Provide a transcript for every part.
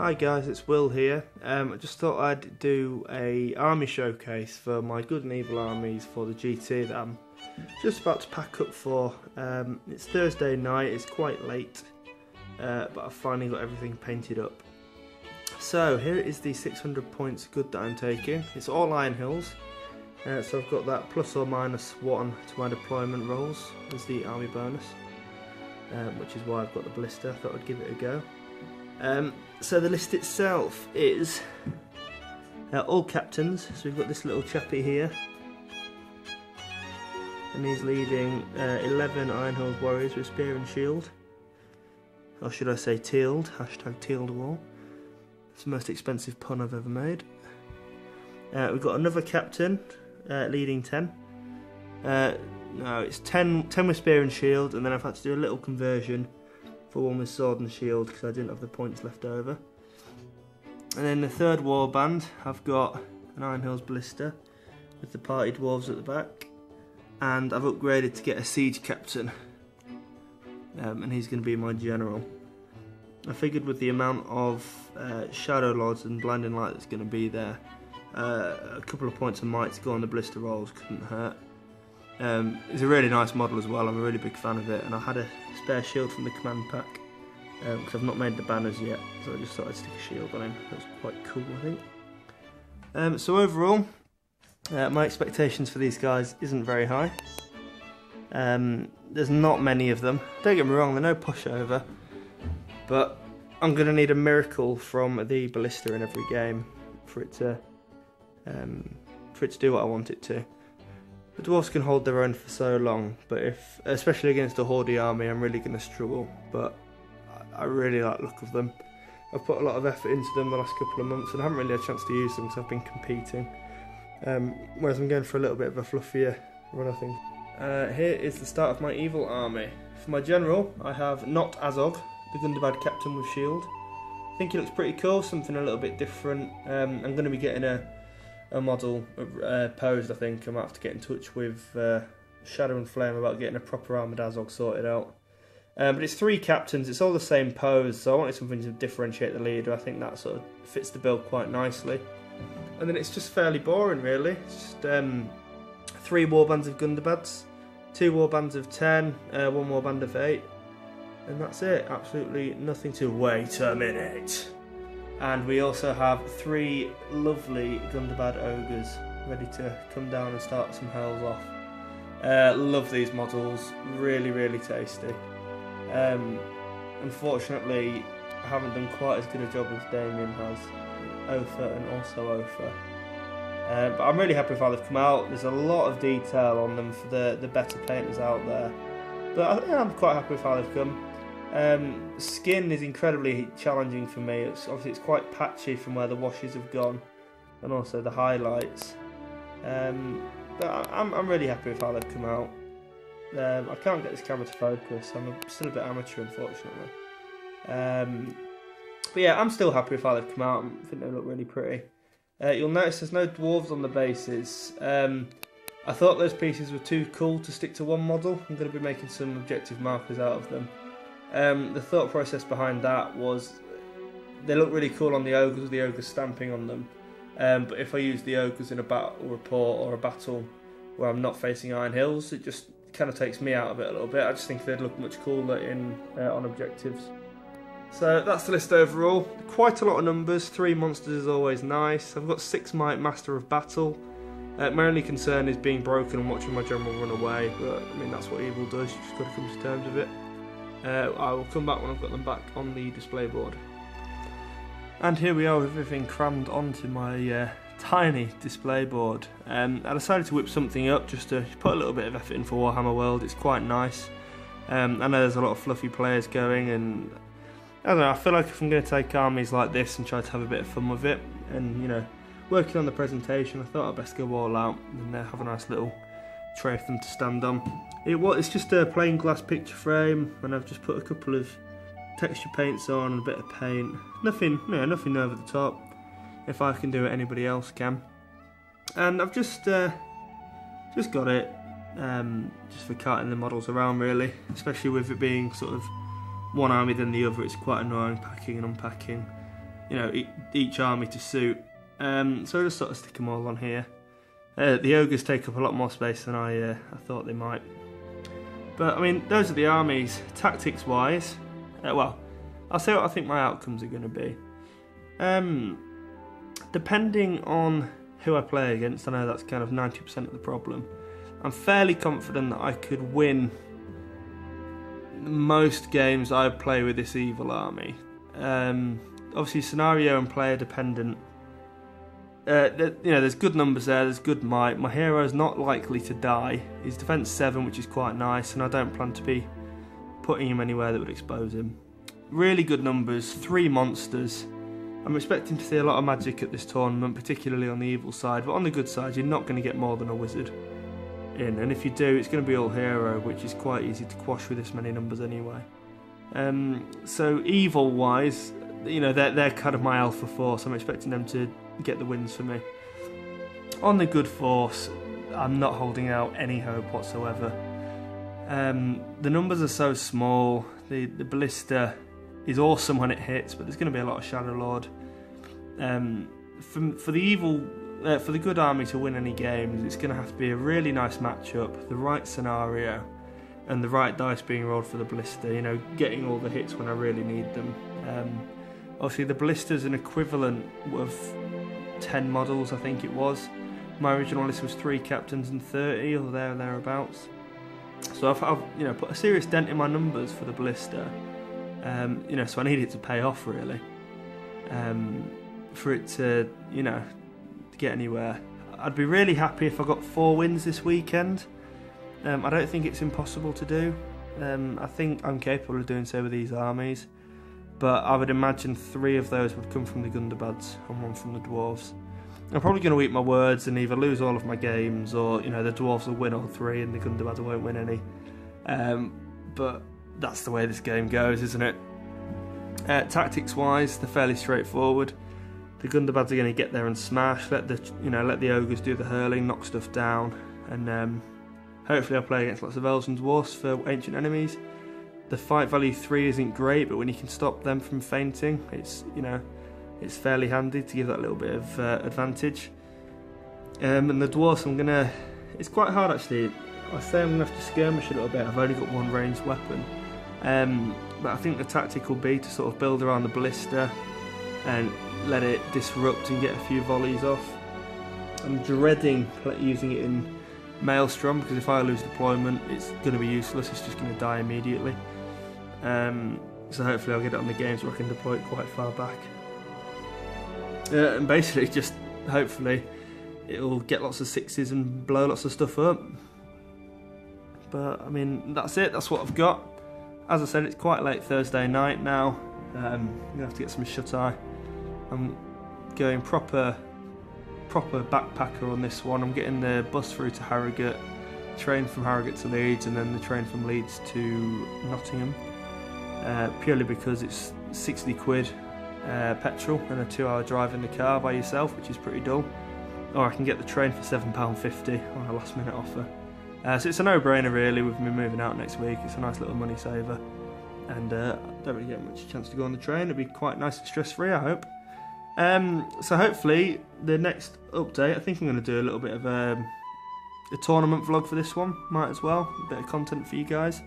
Hi guys, it's Will here. I just thought I'd do a army showcase for my good and evil armies for the GT that I'm just about to pack up for. It's Thursday night, it's quite late, but I've finally got everything painted up. So here is the 600 points good that I'm taking. It's all Iron Hills, so I've got that plus or minus 1 to my deployment rolls as the army bonus, which is why I've got the blister. I thought I'd give it a go. So the list itself is all captains. So we've got this little chappy here, and he's leading 11 Iron Hills warriors with spear and shield, or should I say tealed, hashtag tealed wall. It's the most expensive pun I've ever made. We've got another captain leading 10. No, it's 10 with spear and shield, and then I've had to do a little conversion for one with sword and shield because I didn't have the points left over. And then the third warband, I've got an Iron Hills blister with the party dwarves at the back, and I've upgraded to get a siege captain, and he's going to be my general. I figured with the amount of shadow lords and blinding light that's going to be there, a couple of points of might to go on the blister rolls couldn't hurt. It's a really nice model as well. I'm a really big fan of it, and I had a spare shield from the command pack because I've not made the banners yet, so I just thought I'd stick a shield on him. That's quite cool, I think. So overall, my expectations for these guys isn't very high. There's not many of them. Don't get me wrong, they're no pushover, but I'm going to need a miracle from the ballista in every game for it to do what I want it to. The dwarves can hold their own for so long, but especially against a Horde army, I'm really going to struggle. But I really like the look of them. I've put a lot of effort into them the last couple of months, and I haven't really had a chance to use them because I've been competing. Whereas I'm going for a little bit of a fluffier run, I think. Here is the start of my evil army. For my general, I have not Azog, the Gundabad captain with shield. I think he looks pretty cool, something a little bit different. I'm going to be getting a model posed. I think I might have to get in touch with Shadow and Flame about getting a proper armoured Azog sorted out. But it's 3 captains, it's all the same pose, so I wanted something to differentiate the leader. I think that sort of fits the build quite nicely. And then it's just fairly boring, really. It's just 3 warbands of Gundabads, 2 warbands of 10, 1 warband of 8, and that's it. Absolutely nothing to wait a minute. And we also have 3 lovely Gundabad ogres ready to come down and start some hells off. Love these models, really, really tasty. Unfortunately, I haven't done quite as good a job as Damien has, Ofa and also Ofa. But I'm really happy with how they've come out. There's a lot of detail on them for the better painters out there. But I'm quite happy with how they've come. Skin is incredibly challenging for me. Obviously it's quite patchy from where the washes have gone, and also the highlights. But I'm really happy with how they've come out. I can't get this camera to focus. I'm still a bit amateur, unfortunately. But yeah, I'm still happy with how they've come out. I think they look really pretty. You'll notice there's no dwarves on the bases. I thought those pieces were too cool to stick to one model. I'm going to be making some objective markers out of them. The thought process behind that was they look really cool on the ogres with the ogres stamping on them, but if I use the ogres in a battle report or a battle where I'm not facing Iron Hills, it just kind of takes me out of it a little bit. I just think they'd look much cooler on objectives. So that's the list overall. Quite a lot of numbers. 3 monsters is always nice. I've got 6 Might Master of Battle. My only concern is being broken and watching my general run away, but I mean that's what evil does. You just got to come to terms with it. I will come back when I've got them back on the display board. And here we are with everything crammed onto my tiny display board. I decided to whip something up just to put a little bit of effort in for Warhammer World. It's quite nice. I know there's a lot of fluffy players going, and I don't know, I feel like if I'm going to take armies like this and try to have a bit of fun with it, and you know, working on the presentation, I thought I'd best go all out and have a nice little tray of them to stand on. It's just a plain glass picture frame, and I've just put a couple of texture paints on and a bit of paint. Nothing over the top. If I can do it, anybody else can. And I've just got it just for carting the models around, really. Especially with it being sort of one army than the other, it's quite annoying packing and unpacking. each army to suit. So I'll just sort of stick them all on here. The ogres take up a lot more space than I thought they might. But I mean, those are the armies. Tactics wise, well, I'll say what I think my outcomes are going to be. Depending on who I play against, I know that's kind of 90% of the problem. I'm fairly confident that I could win most games I play with this evil army. Obviously, scenario and player dependent. There's good numbers there, there's good might. My hero's not likely to die. He's defense 7, which is quite nice, and I don't plan to be putting him anywhere that would expose him. Really good numbers, 3 monsters. I'm expecting to see a lot of magic at this tournament, particularly on the evil side, but on the good side you're not going to get more than a wizard in, and if you do, it's going to be all hero, which is quite easy to quash with this many numbers anyway. So evil wise, they're kind of my alpha force. I'm expecting them to get the wins for me. On the good force, I'm not holding out any hope whatsoever. The numbers are so small. The ballista is awesome when it hits, but there's going to be a lot of Shadow Lord. For the good army to win any games, it's going to have to be a really nice matchup, the right scenario, and the right dice being rolled for the ballista. Getting all the hits when I really need them. Obviously, the ballista's an equivalent of 10 models, I think it was. My original list was 3 captains and 30, or thereabouts. So I've put a serious dent in my numbers for the ballista. So I need it to pay off really. For it to get anywhere. I'd be really happy if I got 4 wins this weekend. I don't think it's impossible to do. I think I'm capable of doing so with these armies. But I would imagine 3 of those would come from the Gundabad's and 1 from the Dwarves. I'm probably going to eat my words and either lose all of my games, or the Dwarves will win all 3 and the Gundabad won't win any. But that's the way this game goes, isn't it? Tactics wise, they're fairly straightforward. The Gundabads are going to get there and smash. Let the ogres do the hurling, knock stuff down, and hopefully I'll play against lots of elves and dwarfs for ancient enemies. The fight value 3 isn't great, but when you can stop them from fainting, it's fairly handy to give that little bit of advantage. And the dwarfs, it's quite hard actually. I say I'm going to have to skirmish a little bit. I've only got 1 ranged weapon, but I think the tactic will be to sort of build around the ballista and let it disrupt and get a few volleys off. I'm dreading using it in Maelstrom, because if I lose deployment, it's going to be useless. It's just going to die immediately. So hopefully I'll get it on the games where I can deploy it quite far back. And basically just hopefully it'll get lots of 6s and blow lots of stuff up. But I mean, that's it, that's what I've got. As I said, it's quite late Thursday night now. I'm going to have to get some shut-eye. I'm going proper backpacker on this one. I'm getting the bus through to Harrogate, train from Harrogate to Leeds, and then the train from Leeds to Nottingham. Purely because it's 60 quid petrol and a 2-hour drive in the car by yourself, which is pretty dull. Or I can get the train for £7.50 on a last minute offer. So it's a no-brainer really with me moving out next week. It's a nice little money saver, and don't really get much chance to go on the train. It'll be quite nice and stress-free, I hope. So hopefully the next update, I think I'm going to do a little bit of a tournament vlog for this one. Might as well, a bit of content for you guys.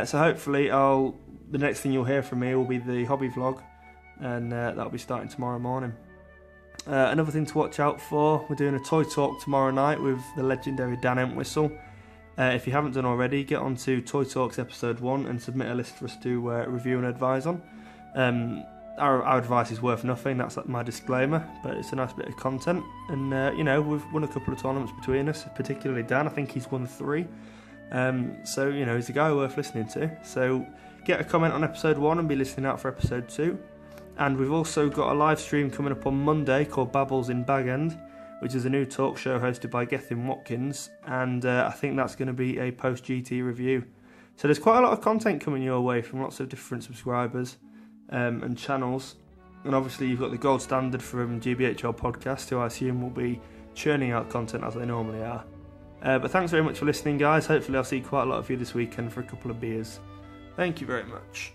So hopefully the next thing you'll hear from me will be the hobby vlog, and that'll be starting tomorrow morning. Another thing to watch out for, we're doing a toy talk tomorrow night with the legendary Dan Entwistle. If you haven't done already, get onto Toy Talks episode 1 and submit a list for us to review and advise on. Our advice is worth nothing, that's my disclaimer, but it's a nice bit of content. And we've won a couple of tournaments between us, particularly Dan. I think he's won 3. So he's a guy worth listening to. So get a comment on episode 1 and be listening out for episode 2. And we've also got a live stream coming up on Monday called Babbles in Bag End, which is a new talk show hosted by Gethin Watkins, and I think that's going to be a post-GT review. So there's quite a lot of content coming your way from lots of different subscribers and channels. And obviously you've got the gold standard from GBHL Podcast, who I assume will be churning out content as they normally are. But thanks very much for listening, guys. Hopefully I'll see quite a lot of you this weekend for a couple of beers. Thank you very much.